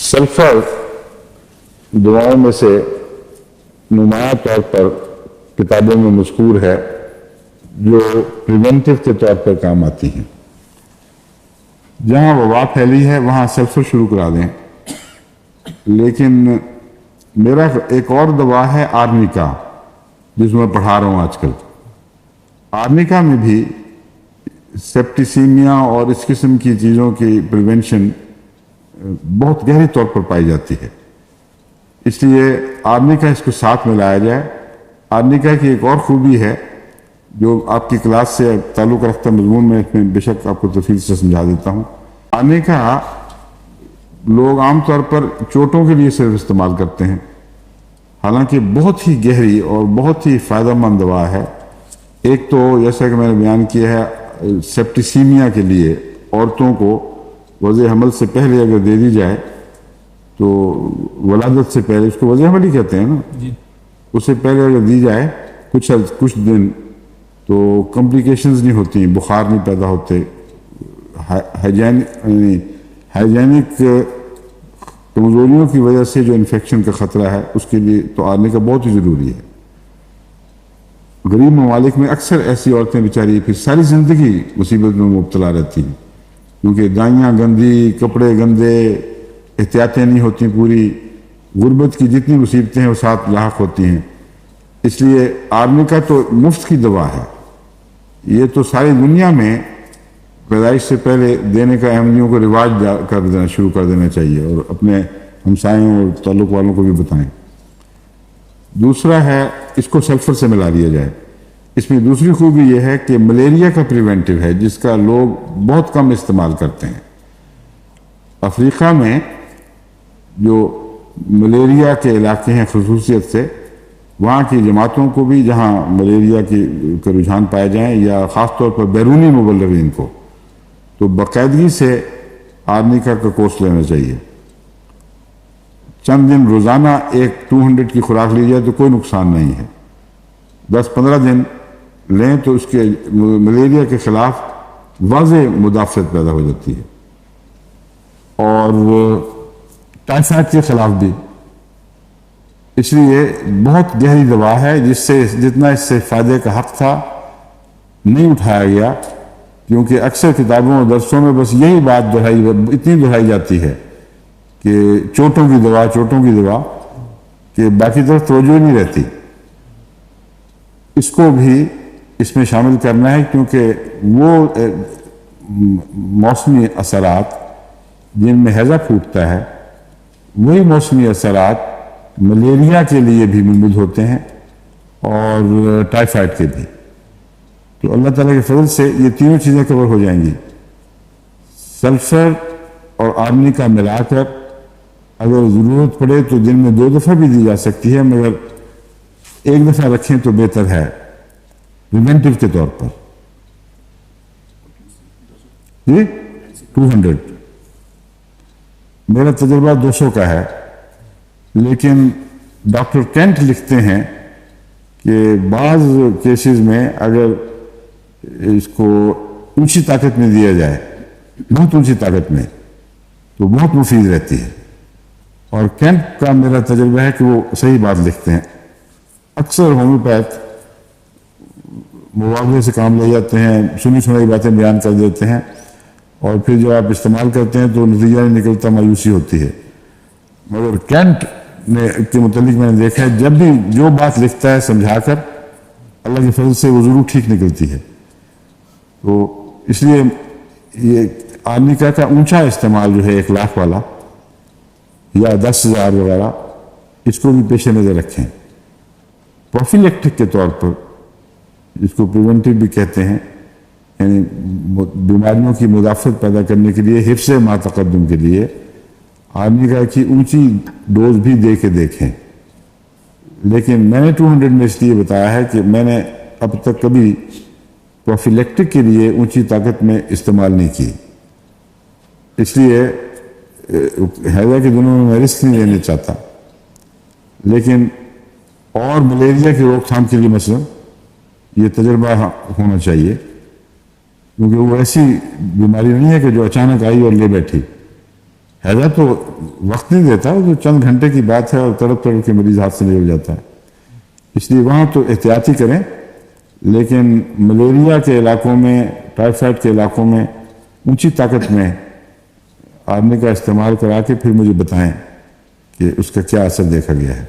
Sulphur दवाओं में से नुमाया तौर पर किताबों में मज़कूर है जो प्रिवेंटिव के तौर पर काम आती हैं। जहाँ वबा फैली है वहाँ सल्फर शुरू करा दें। लेकिन मेरा एक और दवा है आर्निका, जिसमें मैं पढ़ा रहा हूँ आजकल। आर्निका में भी सेप्टिसीमिया और इस किस्म की चीज़ों की प्रिवेंशन बहुत गहरी तौर पर पाई जाती है, इसलिए आर्निका इसको साथ में लाया जाए। आर्निका की एक और खूबी है जो आपकी क्लास से ताल्लुक़ रखता मज़मून में इसमें बेशक आपको तफसील से समझा देता हूँ। आर्निका लोग आमतौर पर चोटों के लिए सिर्फ इस्तेमाल करते हैं, हालांकि बहुत ही गहरी और बहुत ही फ़ायदेमंद दवा है। एक तो जैसा कि मैंने बयान किया है, सेप्टिसीमिया के लिए औरतों को वज़े हमल से पहले अगर दे दी जाए तो वलादत से पहले, उसको वज़े हमल ही कहते हैं ना जी, उससे पहले अगर दी जाए कुछ दिन तो कॉम्प्लिकेशंस नहीं होती, बुखार नहीं पैदा होते, हाइजेनिक कमज़ोरियों की वजह से जो इन्फेक्शन का ख़तरा है उसके लिए तो आर्निका बहुत ही ज़रूरी है। गरीब ममालिक में अक्सर ऐसी औरतें बेचारी फिर सारी ज़िंदगी मुसीबत में मुब्तला रहती हैं, क्योंकि दाइयाँ गंदी, कपड़े गंदे, एहतियातें नहीं होती पूरी, गुर्बत की जितनी मुसीबतें हैं वो साथ लाहक होती हैं। इसलिए आर्निका तो मुफ्त की दवा है, ये तो सारी दुनिया में पैदाइश से पहले देने का अहमदियों को रिवाज कर देना शुरू कर देना चाहिए और अपने हमसायों और ताल्लुक़ वालों को भी बताएं। दूसरा है इसको सल्फर से मिला लिया जाए। इसमें दूसरी खूबी यह है कि मलेरिया का प्रिवेंटिव है जिसका लोग बहुत कम इस्तेमाल करते हैं। अफ्रीका में जो मलेरिया के इलाके हैं खसूसियत से, वहाँ की जमातों को भी जहाँ मलेरिया का रुझान पाए जाए या ख़ास तौर पर बैरूनी मुबल्लिगीन को, तो बाकायदगी से आर्निका का कोर्स लेना चाहिए। चंद दिन रोज़ाना एक 200 की खुराक ली जाए तो कोई नुकसान नहीं है। 10-15 दिन लें तो उसके मलेरिया के ख़िलाफ़ वाज़े मुदाफ़त पैदा हो जाती है और टाइफाइड के ख़िलाफ़ भी। इसलिए बहुत गहरी दवा है जिससे जितना इससे फ़ायदे का हक़ था नहीं उठाया गया, क्योंकि अक्सर किताबों और दरसों में बस यही बात इतनी दोहराई जाती है कि चोटों की दवा कि बाकी तरफ तवज्जो नहीं रहती। इसको भी इसमें शामिल करना है, क्योंकि वो मौसमी असरात जिनमें हैज़ा फूटता है, वही मौसमी असरात मलेरिया के लिए भी मुमकिन होते हैं और टाइफाइड के भी। तो अल्लाह ताला के फजल से ये तीनों चीज़ें कवर हो जाएंगी। सल्फर और आर्निका मिलाकर अगर ज़रूरत पड़े तो दिन में 2 दफ़ा भी दी जा सकती है, मगर 1 दफ़ा रखें तो बेहतर है प्रिवेंटिव के तौर पर। ये 200, मेरा तजुर्बा 200 का है, लेकिन डॉक्टर केंट लिखते हैं कि बाज़ केसेस में अगर इसको ऊंची ताकत में दिया जाए, बहुत ऊंची ताकत में, तो बहुत मुफीद रहती है। और केंट का मेरा तजुर्बा है कि वो सही बात लिखते हैं। अक्सर होम्योपैथ मुआवजे से काम ले जाते हैं, सुनी सुनाई बातें बयान कर देते हैं और फिर जब आप इस्तेमाल करते हैं तो नतीजा नहीं निकलता, मायूसी होती है। मगर केंट के मुतालिक मैंने देखा है जब भी जो बात लिखता है समझाकर, अल्लाह के फजल से वो ज़रूर ठीक निकलती है। तो इसलिए ये आर्निका का ऊंचा इस्तेमाल जो है 1 लाख वाला या 10,000 वगैरह, इसको भी पेश नज़र रखें। प्रोफिलेक्टिक के तौर पर, जिसको प्रिवेंटिव भी कहते हैं, यानी बीमारियों की मुदाफ़त पैदा करने के लिए, हिफ्ज़ मा तक़द्दुम के लिए आर्निका की ऊंची डोज भी दे के देखें। लेकिन मैंने 200 में इसलिए बताया है कि मैंने अब तक कभी प्रोफिलेक्टिक के लिए ऊंची ताकत में इस्तेमाल नहीं की, इसलिए हैज़ा के दिनों में मैं रिस्क नहीं लेना चाहता। लेकिन और मलेरिया की रोकथाम के लिए मसलन ये तजर्बा होना चाहिए, क्योंकि वो ऐसी बीमारी नहीं है कि जो अचानक आई और ले बैठी। हैजा तो वक्त नहीं देता, वो तो चंद घंटे की बात है और तड़प तड़प के मरीज हाथ से निकल जाता है। इसलिए वहाँ तो एहतियाती करें, लेकिन मलेरिया के इलाकों में, टाइफाइड के इलाकों में ऊंची ताकत में आदमी का इस्तेमाल करा के फिर मुझे बताएं कि उसका क्या असर देखा गया है।